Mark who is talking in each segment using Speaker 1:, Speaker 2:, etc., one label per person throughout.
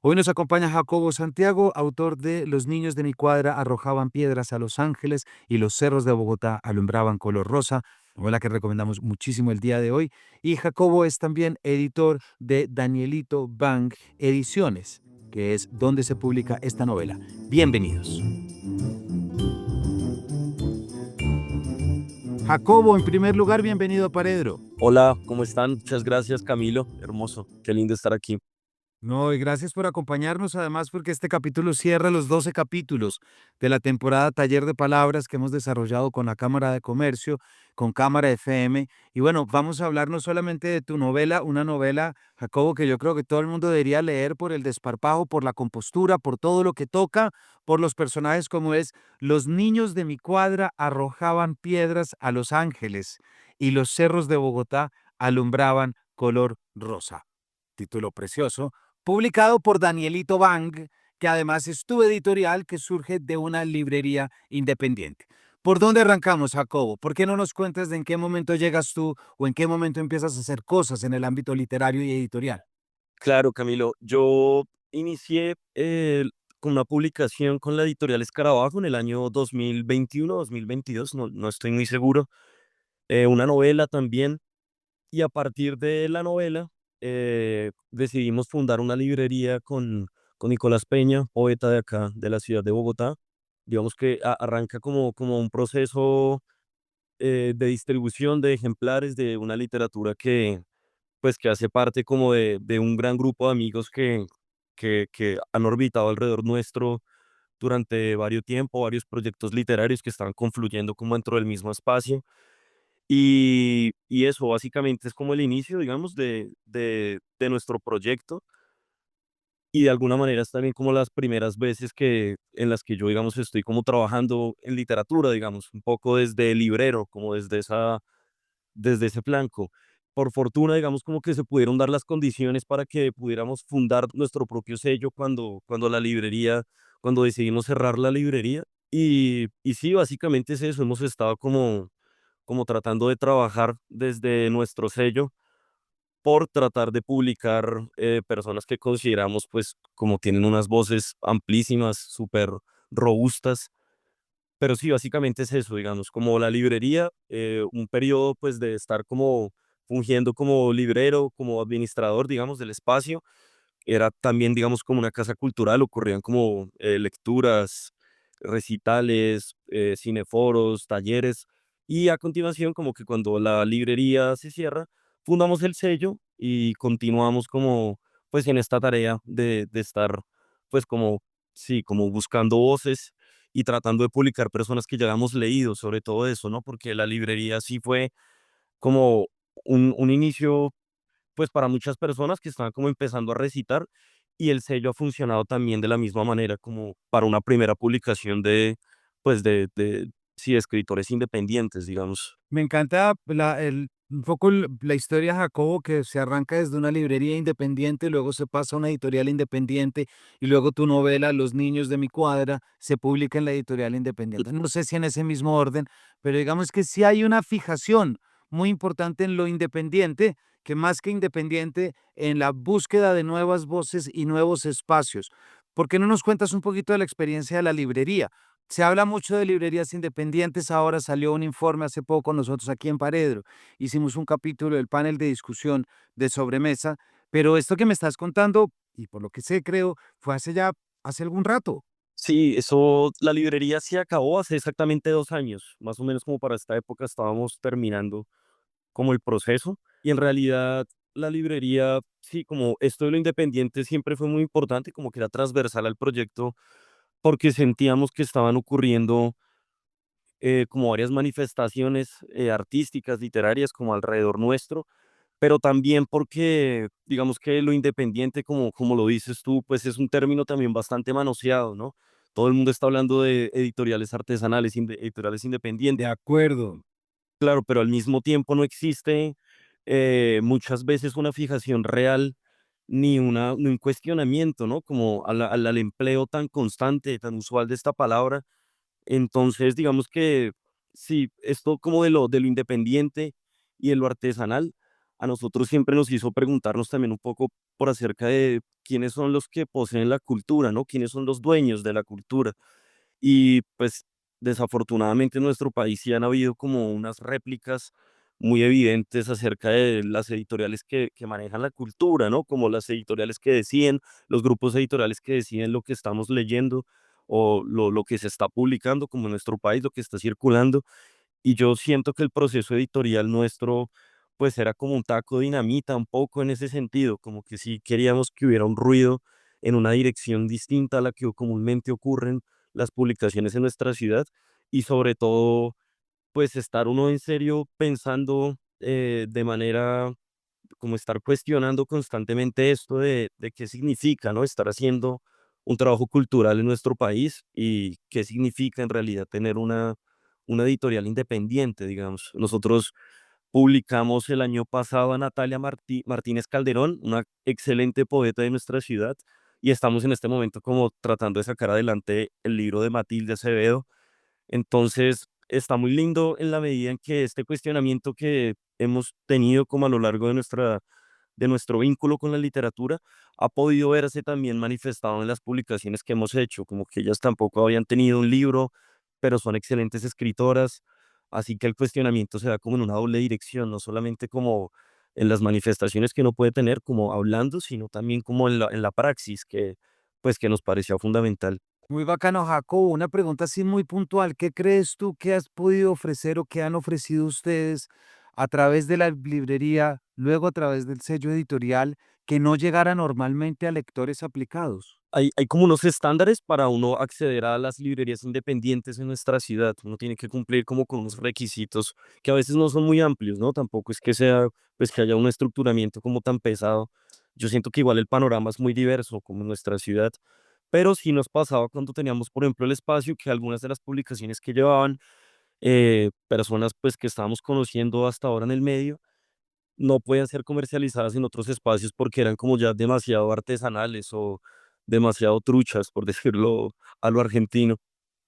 Speaker 1: Hoy nos acompaña Jacobo Santiago, autor de Los niños de mi cuadra arrojaban piedras a Los Ángeles y los cerros de Bogotá alumbraban color rosa, novela que recomendamos muchísimo el día de hoy. Y Jacobo es también editor de Danielito Bang Ediciones, que es donde se publica esta novela. Bienvenidos. Jacobo, en primer lugar, bienvenido a Paredro.
Speaker 2: Hola, ¿cómo están? Muchas gracias, Camilo. Hermoso, qué lindo estar aquí.
Speaker 1: No, y gracias por acompañarnos, además, porque este capítulo cierra los 12 capítulos de la temporada Taller de Palabras que hemos desarrollado con la Cámara de Comercio, con Cámara FM. Y bueno, vamos a hablar no solamente de tu novela, una novela, Jacobo, que yo creo que todo el mundo debería leer por el desparpajo, por la compostura, por todo lo que toca, por los personajes como es: los niños de mi cuadra arrojaban piedras a Los Ángeles y los cerros de Bogotá alumbraban color rosa. Título precioso, publicado por Danielito Bang, que además es tu editorial que surge de una librería independiente. ¿Por dónde arrancamos, Jacobo? ¿Por qué no nos cuentas de en qué momento llegas tú o en qué momento empiezas a hacer cosas en el ámbito literario y editorial?
Speaker 2: Claro, Camilo, yo inicié con una publicación con la editorial Escarabajo en el año 2021, 2022, no estoy muy seguro. Una novela también, y a partir de la novela decidimos fundar una librería con Nicolás Peña, poeta de acá, de la ciudad de Bogotá. Digamos que arranca como un proceso de distribución de ejemplares de una literatura que, pues, que hace parte como de un gran grupo de amigos que han orbitado alrededor nuestro durante varios tiempo, varios proyectos literarios que estaban confluyendo como dentro del mismo espacio. Y eso básicamente es como el inicio, digamos, de nuestro proyecto, y de alguna manera es también como las primeras veces en las que yo, digamos, estoy como trabajando en literatura, digamos, un poco desde el librero, como desde ese flanco. Por fortuna, digamos, como que se pudieron dar las condiciones para que pudiéramos fundar nuestro propio sello cuando decidimos cerrar la librería. Y sí, básicamente es eso, hemos estado como tratando de trabajar desde nuestro sello por tratar de publicar personas que consideramos pues como tienen unas voces amplísimas, súper robustas. Pero sí, básicamente es eso, digamos, como la librería, un periodo pues de estar como fungiendo como librero, como administrador, digamos, del espacio. Era también, digamos, como una casa cultural, ocurrían como lecturas, recitales, cineforos, talleres. Y a continuación, como que cuando la librería se cierra, fundamos el sello y continuamos como pues en esta tarea de estar pues como, sí, como buscando voces y tratando de publicar personas que ya habíamos leído, sobre todo eso, ¿no? Porque la librería sí fue como un inicio, pues para muchas personas que estaban como empezando a recitar, y el sello ha funcionado también de la misma manera como para una primera publicación pues sí, escritores independientes, digamos.
Speaker 1: Me encanta un poco la historia, Jacobo, que se arranca desde una librería independiente, luego se pasa a una editorial independiente y luego tu novela, Los niños de mi cuadra, se publica en la editorial independiente. No sé si en ese mismo orden, pero digamos que sí hay una fijación muy importante en lo independiente, que más que independiente, en la búsqueda de nuevas voces y nuevos espacios. ¿Por qué no nos cuentas un poquito de la experiencia de la librería? Se habla mucho de librerías independientes, ahora salió un informe hace poco nosotros aquí en Paredro, hicimos un capítulo del panel de discusión de sobremesa, pero esto que me estás contando, y por lo que sé, creo, fue hace algún rato.
Speaker 2: Sí, eso, la librería se acabó hace exactamente 2 años, más o menos como para esta época estábamos terminando como el proceso, y en realidad la librería, sí, como esto de lo independiente siempre fue muy importante, como que era transversal al proyecto, porque sentíamos que estaban ocurriendo como varias manifestaciones artísticas, literarias, como alrededor nuestro, pero también porque, digamos que lo independiente, como lo dices tú, pues es un término también bastante manoseado, ¿no? Todo el mundo está hablando de editoriales artesanales, editoriales
Speaker 1: De
Speaker 2: independientes,
Speaker 1: acuerdo.
Speaker 2: claro, pero al mismo tiempo no existe muchas veces una fijación real ni un cuestionamiento, ¿no? Como al empleo tan constante, tan usual de esta palabra. Entonces, digamos que sí, esto como de lo independiente y de lo artesanal a nosotros siempre nos hizo preguntarnos también un poco por acerca de quiénes son los que poseen la cultura, ¿no? ¿Quiénes son los dueños de la cultura? Y pues desafortunadamente en nuestro país sí han habido como unas réplicas muy evidentes acerca de las editoriales que manejan la cultura, ¿no? Como las editoriales que deciden, los grupos editoriales que deciden lo que estamos leyendo o lo que se está publicando, como en nuestro país, lo que está circulando. Y yo siento que el proceso editorial nuestro, pues era como un taco de dinamita, un poco en ese sentido, como que sí queríamos que hubiera un ruido en una dirección distinta a la que comúnmente ocurren las publicaciones en nuestra ciudad y sobre todo, pues estar uno en serio pensando de manera como estar cuestionando constantemente esto de qué significa, ¿no? Estar haciendo un trabajo cultural en nuestro país y qué significa en realidad tener una editorial independiente, digamos. Nosotros publicamos el año pasado a Natalia Martínez Calderón, una excelente poeta de nuestra ciudad, y estamos en este momento como tratando de sacar adelante el libro de Matilde Acevedo. Entonces, está muy lindo en la medida en que este cuestionamiento que hemos tenido como a lo largo de nuestro vínculo con la literatura ha podido verse también manifestado en las publicaciones que hemos hecho, como que ellas tampoco habían tenido un libro, pero son excelentes escritoras, así que el cuestionamiento se da como en una doble dirección, no solamente como en las manifestaciones que uno puede tener como hablando, sino también como en la praxis que pues que nos parecía fundamental.
Speaker 1: Muy bacano, Jacobo. Una pregunta así muy puntual. ¿Qué crees tú que has podido ofrecer o que han ofrecido ustedes a través de la librería, luego a través del sello editorial, que no llegara normalmente a lectores aplicados?
Speaker 2: Hay como unos estándares para uno acceder a las librerías independientes en nuestra ciudad. Uno tiene que cumplir como con unos requisitos que a veces no son muy amplios, ¿no? Tampoco es que sea, pues que haya un estructuramiento como tan pesado. Yo siento que igual el panorama es muy diverso como en nuestra ciudad, pero sí nos pasaba cuando teníamos, por ejemplo, el espacio que algunas de las publicaciones que llevaban personas pues que estábamos conociendo hasta ahora en el medio, no pueden ser comercializadas en otros espacios porque eran como ya demasiado artesanales o demasiado truchas, por decirlo a lo argentino.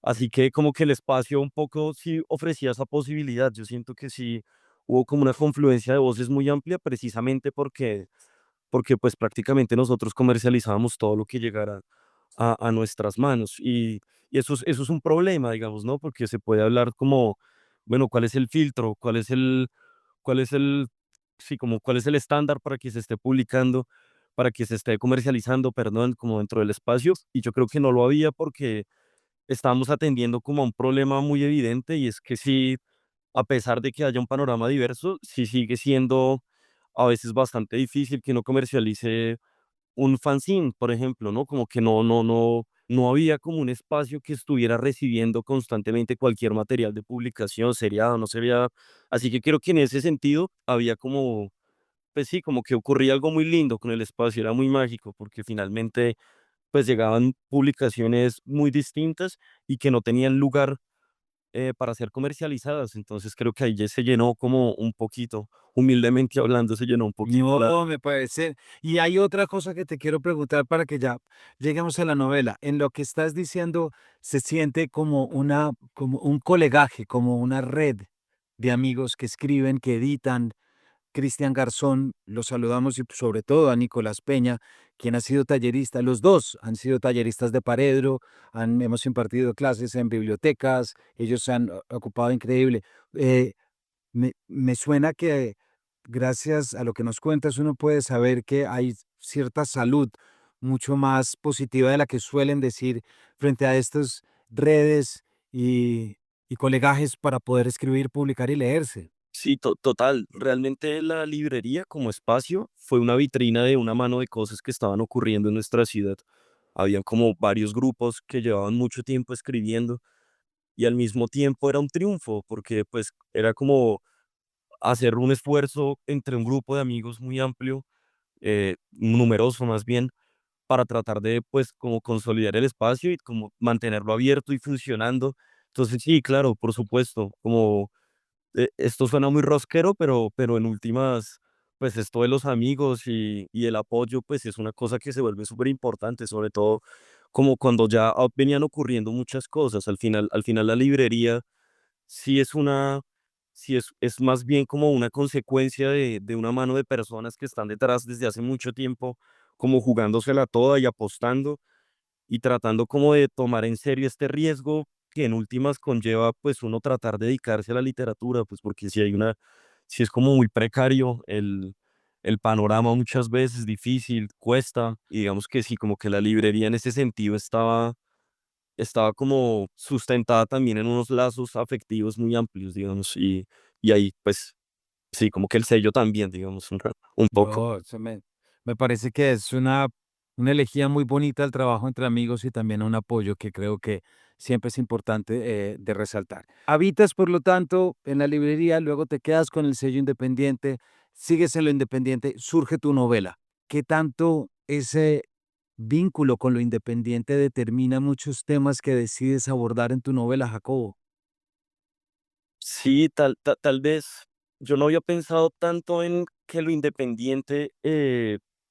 Speaker 2: Así que como que el espacio un poco sí ofrecía esa posibilidad. Yo siento que sí hubo como una confluencia de voces muy amplia precisamente porque pues prácticamente nosotros comercializábamos todo lo que llegara a nuestras manos. Y eso es un problema, digamos, ¿no? Porque se puede hablar como, bueno, ¿cuál es el filtro? Cuál es el, sí, como cuál es el estándar para que se esté publicando, para que se esté comercializando, perdón, como dentro del espacio? Y yo creo que no lo había porque estábamos atendiendo como a un problema muy evidente y es que sí, a pesar de que haya un panorama diverso, sí sigue siendo a veces bastante difícil que uno comercialice un fanzine, por ejemplo, ¿no? Como que no había como un espacio que estuviera recibiendo constantemente cualquier material de publicación, seriado, no sería. Así que creo que en ese sentido había como, pues sí, como que ocurría algo muy lindo con el espacio, era muy mágico, porque finalmente pues llegaban publicaciones muy distintas y que no tenían lugar para ser comercializadas. Entonces creo que ahí ya se llenó como un poquito, humildemente hablando, se llenó un poquito la.
Speaker 1: No, me parece. Y hay otra cosa que te quiero preguntar para que ya lleguemos a la novela. En lo que estás diciendo, se siente como como un colegaje, como una red de amigos que escriben, que editan. Cristian Garzón, lo saludamos y sobre todo a Nicolás Peña, quien ha sido tallerista. Los dos han sido talleristas de Paredro, hemos impartido clases en bibliotecas, ellos se han ocupado increíble. Eh, me suena que gracias a lo que nos cuentas uno puede saber que hay cierta salud mucho más positiva de la que suelen decir frente a estas redes y colegajes para poder escribir, publicar y leerse.
Speaker 2: Sí, total. Realmente la librería como espacio fue una vitrina de una mano de cosas que estaban ocurriendo en nuestra ciudad. Había como varios grupos que llevaban mucho tiempo escribiendo y al mismo tiempo era un triunfo porque pues era como hacer un esfuerzo entre un grupo de amigos muy amplio, numeroso más bien, para tratar de pues como consolidar el espacio y como mantenerlo abierto y funcionando. Entonces sí, claro, por supuesto, como esto suena muy rosquero, pero en últimas, pues esto de los amigos y el apoyo, pues es una cosa que se vuelve súper importante, sobre todo como cuando ya venían ocurriendo muchas cosas. Al final la librería sí es una si es más bien como una consecuencia de una mano de personas que están detrás desde hace mucho tiempo, como jugándosela toda y apostando y tratando como de tomar en serio este riesgo que en últimas conlleva pues uno tratar de dedicarse a la literatura, pues porque si es como muy precario el panorama muchas veces, difícil, cuesta, y digamos que sí, como que la librería en ese sentido estaba como sustentada también en unos lazos afectivos muy amplios, digamos, y ahí pues sí, como que el sello también, digamos, un poco.
Speaker 1: No, me parece que es una elegía muy bonita el trabajo entre amigos y también un apoyo que creo que siempre es importante de resaltar. Habitas, por lo tanto, en la librería, luego te quedas con el sello independiente, sigues en lo independiente, surge tu novela. ¿Qué tanto ese vínculo con lo independiente determina muchos temas que decides abordar en tu novela, Jacobo?
Speaker 2: Sí, tal vez yo no había pensado tanto en que lo independiente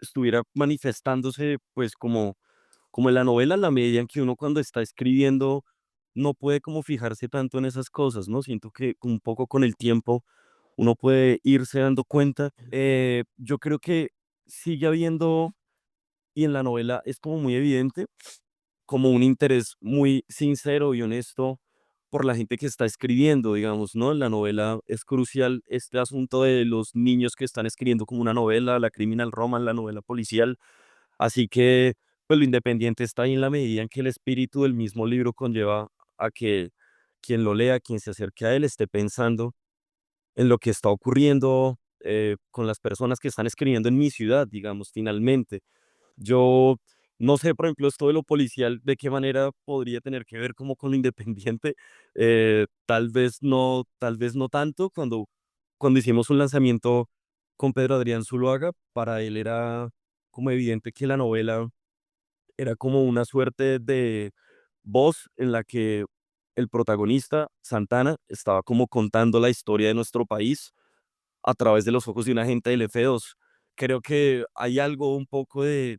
Speaker 2: estuviera manifestándose pues como en la novela, en la medida en que uno cuando está escribiendo no puede como fijarse tanto en esas cosas, ¿no? Siento que un poco con el tiempo uno puede irse dando cuenta. Yo creo que sigue habiendo, y en la novela es como muy evidente, como un interés muy sincero y honesto por la gente que está escribiendo, digamos, ¿no? En la novela es crucial este asunto de los niños que están escribiendo como una novela, la criminal Roman, la novela policial. Así que, pues lo independiente está ahí en la medida en que el espíritu del mismo libro conlleva a que quien lo lea, quien se acerque a él, esté pensando en lo que está ocurriendo con las personas que están escribiendo en mi ciudad, digamos, finalmente. Yo no sé, por ejemplo, esto de lo policial, de qué manera podría tener que ver como con lo independiente. Tal vez no tanto. Cuando hicimos un lanzamiento con Pedro Adrián Zuluaga, para él era como evidente que la novela era como una suerte de voz en la que el protagonista, Santana, estaba como contando la historia de nuestro país a través de los ojos de un agente del F2. Creo que hay algo un poco de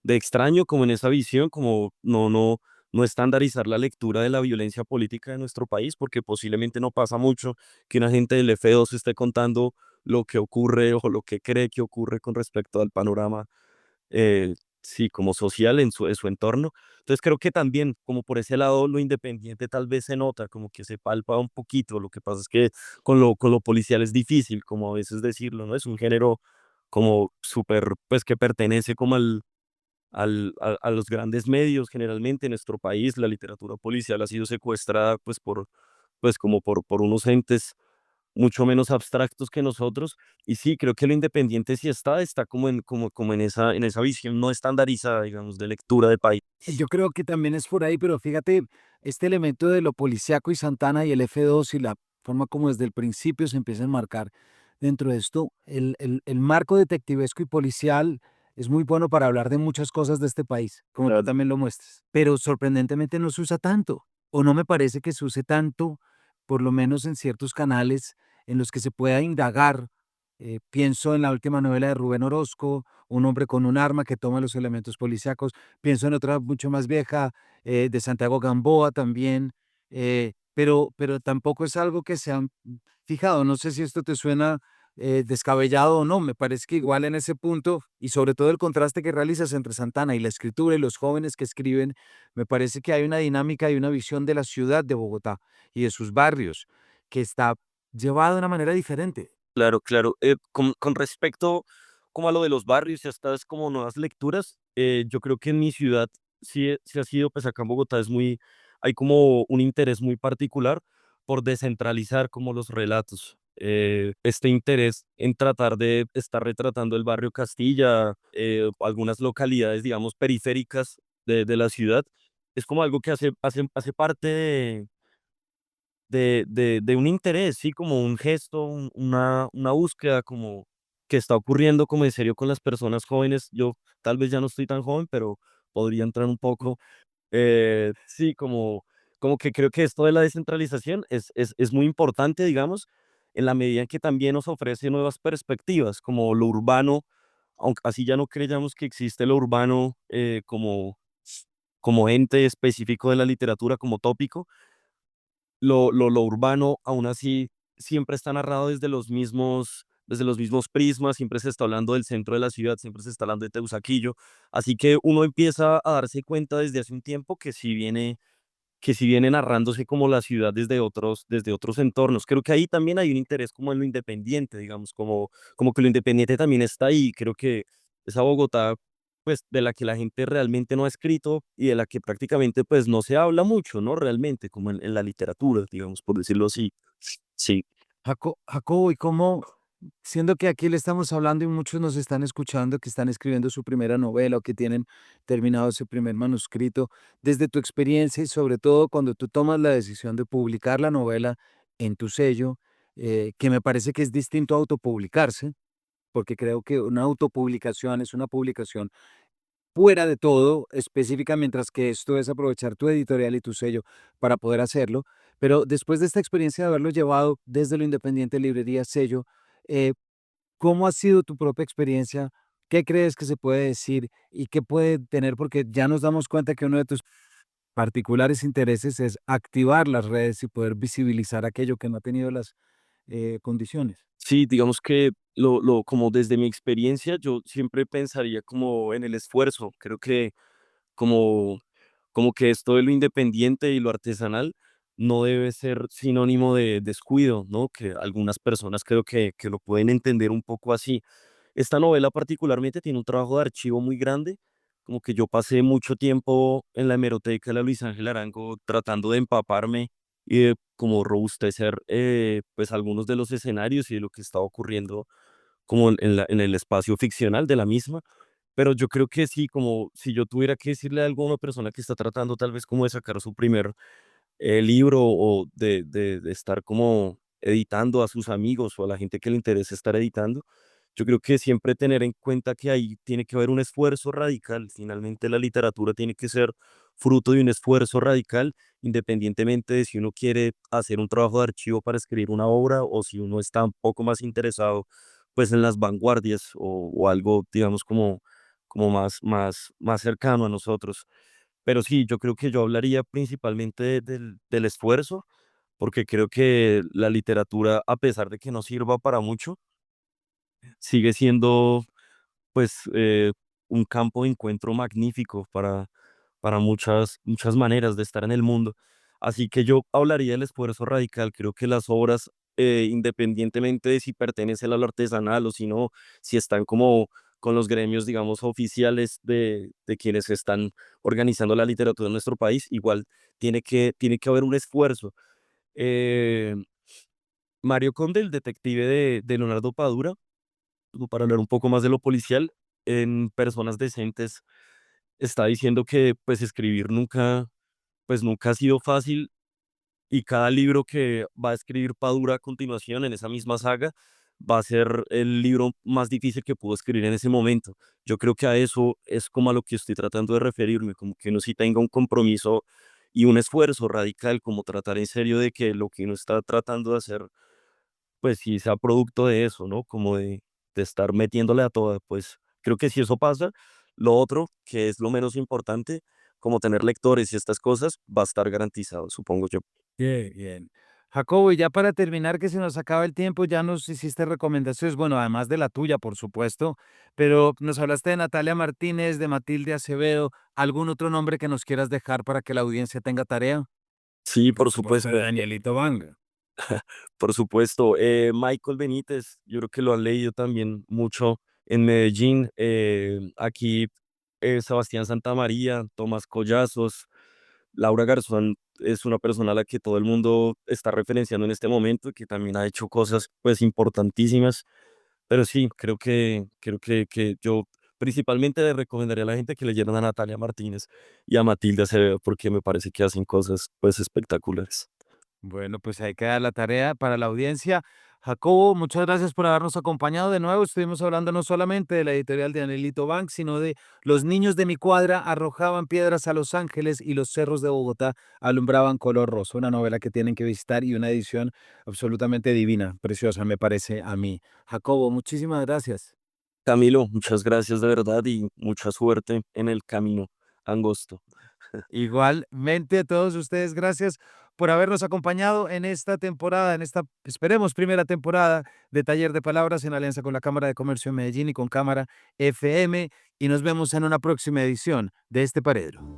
Speaker 2: extraño como en esa visión, como no estandarizar la lectura de la violencia política de nuestro país, porque posiblemente no pasa mucho que un agente del F2 esté contando lo que ocurre o lo que cree que ocurre con respecto al panorama, sí, como social en su entorno. Entonces creo que también, como por ese lado, lo independiente tal vez se nota, como que se palpa un poquito. Lo que pasa es que con lo policial es difícil, como a veces decirlo, ¿no? Es un género como súper, pues que pertenece como a los grandes medios generalmente en nuestro país. La literatura policial ha sido secuestrada pues pues como por unos entes mucho menos abstractos que nosotros. Y sí, creo que lo independiente sí está como en esa visión no estandarizada, digamos, de lectura de país.
Speaker 1: Yo creo que también es por ahí, pero fíjate, este elemento de lo policíaco y Santana y el F2 y la forma como desde el principio se empieza a enmarcar dentro de esto, el marco detectivesco y policial es muy bueno para hablar de muchas cosas de este país, como tú
Speaker 2: Claro.
Speaker 1: también lo muestras, pero sorprendentemente no se usa tanto, o no me parece que se use tanto, por lo menos en ciertos canales en los que se pueda indagar. Pienso en la última novela de Rubén Orozco, Un hombre con un arma que toma los elementos policíacos. Pienso en otra mucho más vieja, de Santiago Gamboa también, pero tampoco es algo que se han fijado. No sé si esto te suena descabellado o no. Me parece que igual en ese punto, y sobre todo el contraste que realizas entre Santana y la escritura y los jóvenes que escriben, me parece que hay una dinámica y una visión de la ciudad de Bogotá y de sus barrios que está llevada de una manera diferente.
Speaker 2: Claro, claro. Con respecto como a lo de los barrios y a estas como nuevas lecturas, yo creo que en mi ciudad sí ha sido, pues acá en Bogotá hay como un interés muy particular por descentralizar como los relatos. Este interés en tratar de estar retratando el barrio Castilla, algunas localidades, digamos, periféricas de la ciudad, es como algo que hace parte de un interés, sí, como un gesto, una búsqueda como que está ocurriendo como en serio con las personas jóvenes. Yo tal vez ya no estoy tan joven, pero podría entrar un poco, sí, como que creo que esto de la descentralización es muy importante, digamos, en la medida en que también nos ofrece nuevas perspectivas, como lo urbano, aunque así ya no creyamos que existe lo urbano como ente específico de la literatura, como tópico, lo urbano aún así siempre está narrado desde los mismos prismas, siempre se está hablando del centro de la ciudad, siempre se está hablando de Teusaquillo, así que uno empieza a darse cuenta desde hace un tiempo que si viene narrándose como la ciudad desde otros entornos. Creo que ahí también hay un interés como en lo independiente, digamos, como que lo independiente también está ahí. Creo que esa Bogotá, pues, de la que la gente realmente no ha escrito y de la que prácticamente, pues, no se habla mucho, ¿no? Realmente, como en la literatura, digamos, por decirlo así. Sí.
Speaker 1: Jacobo, ¿y cómo, siendo que aquí le estamos hablando y muchos nos están escuchando que están escribiendo su primera novela o que tienen terminado su primer manuscrito, desde tu experiencia y sobre todo cuando tú tomas la decisión de publicar la novela en tu sello, que me parece que es distinto a autopublicarse, porque creo que una autopublicación es una publicación fuera de todo específica, mientras que esto es aprovechar tu editorial y tu sello para poder hacerlo. Pero después de esta experiencia de haberlo llevado desde lo independiente, librería, sello, eh, ¿cómo ha sido tu propia experiencia? ¿Qué crees que se puede decir y qué puede tener? Porque ya nos damos cuenta que uno de tus particulares intereses es activar las redes y poder visibilizar aquello que no ha tenido las condiciones.
Speaker 2: Sí, digamos que como desde mi experiencia, yo siempre pensaría como en el esfuerzo. Creo que como, como que esto de lo independiente y lo artesanal no debe ser sinónimo de descuido, ¿no? Que algunas personas creo que lo pueden entender un poco así. Esta novela particularmente tiene un trabajo de archivo muy grande, como que yo pasé mucho tiempo en la hemeroteca de la Luis Ángel Arango tratando de empaparme y de como robustecer pues algunos de los escenarios y de lo que estaba ocurriendo como en el espacio ficcional de la misma. Pero yo creo que sí, como si yo tuviera que decirle algo a una persona que está tratando tal vez como de sacar su primer libro o de estar como editando a sus amigos o a la gente que le interesa estar editando, yo creo que siempre tener en cuenta que ahí tiene que haber un esfuerzo radical. Finalmente la literatura tiene que ser fruto de un esfuerzo radical, independientemente de si uno quiere hacer un trabajo de archivo para escribir una obra o si uno está un poco más interesado pues en las vanguardias o algo, digamos, como más cercano a nosotros. Pero sí, yo creo que yo hablaría principalmente del esfuerzo, porque creo que la literatura, a pesar de que no sirva para mucho, sigue siendo pues un campo de encuentro magnífico para muchas maneras de estar en el mundo. Así que yo hablaría del esfuerzo radical. Creo que las obras, independientemente de si pertenecen a lo artesanal o si no, si están como con los gremios, digamos, oficiales de quienes están organizando la literatura en nuestro país, igual tiene que haber un esfuerzo. Eh, Mario Conde, el detective de Leonardo Padura, como para hablar un poco más de lo policial, en Personas Decentes está diciendo que pues escribir nunca ha sido fácil y cada libro que va a escribir Padura a continuación en esa misma saga va a ser el libro más difícil que pudo escribir en ese momento. Yo creo que a eso es como a lo que estoy tratando de referirme, como que uno sí tenga un compromiso y un esfuerzo radical, como tratar en serio de que lo que uno está tratando de hacer pues sí sea producto de eso, ¿no? Como de estar metiéndole a toda, pues creo que si eso pasa, lo otro, que es lo menos importante, como tener lectores y estas cosas, va a estar garantizado, supongo yo.
Speaker 1: Qué bien. Jacobo, y ya para terminar, que se nos acaba el tiempo, ya nos hiciste recomendaciones, bueno, además de la tuya, por supuesto, pero nos hablaste de Natalia Martínez, de Matilde Acevedo, ¿algún otro nombre que nos quieras dejar para que la audiencia tenga tarea?
Speaker 2: Sí,
Speaker 1: Por supuesto, de Danielito Vanga.
Speaker 2: por supuesto. Michael Benítez, yo creo que lo han leído también mucho en Medellín. Aquí Sebastián Santamaría, Tomás Collazos, Laura Garzón es una persona a la que todo el mundo está referenciando en este momento, que también ha hecho cosas pues importantísimas. Pero sí, que yo principalmente le recomendaría a la gente que leyeran a Natalia Martínez y a Matilde Acevedo, porque me parece que hacen cosas pues espectaculares.
Speaker 1: Bueno, pues ahí queda la tarea para la audiencia. Jacobo, muchas gracias por habernos acompañado de nuevo. Estuvimos hablando no solamente de la editorial de Anelito Bank, sino de Los niños de mi cuadra arrojaban piedras a Los Ángeles y los cerros de Bogotá alumbraban color rosa. Una novela que tienen que visitar y una edición absolutamente divina, preciosa, me parece a mí. Jacobo, muchísimas gracias.
Speaker 2: Camilo, muchas gracias de verdad y mucha suerte en el camino angosto.
Speaker 1: Igualmente a todos ustedes, gracias por habernos acompañado en esta temporada, en esta, esperemos, primera temporada de Taller de Palabras en alianza con la Cámara de Comercio de Medellín y con Cámara FM. Y nos vemos en una próxima edición de este Paredro.